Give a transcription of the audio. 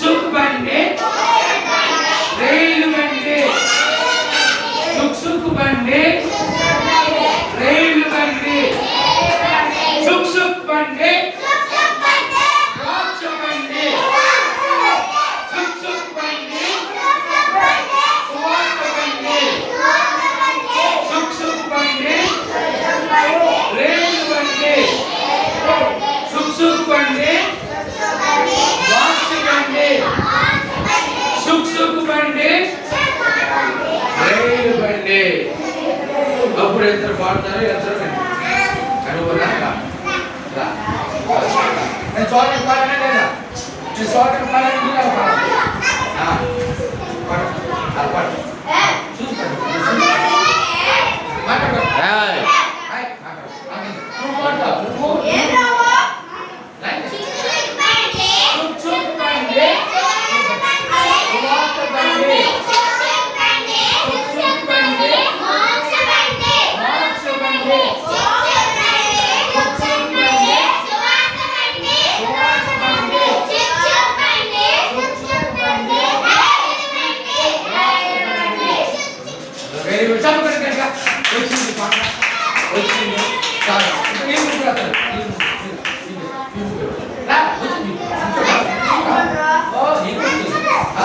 సుక్ బండి రైలు బండి సుక్ సుక్ బండి రైలు బండి సుక్ సుక్ బండి రాక్ష బండి సుక్ సుక్ బండి సువార్త బండి సుక్ సుక్ బండి రైలు బండి సుక్ సుక్ బండి సుక్ సుక్ బండి రైలు బండి అప్పుడు ఇద్దరు పాడతారు ఇద్దరు కనుగొనా నేను చోట పాడనే లేదా నేను చోట పాడని చూస్తాను మాట్లాడు వచ్చింది చాలా ఏం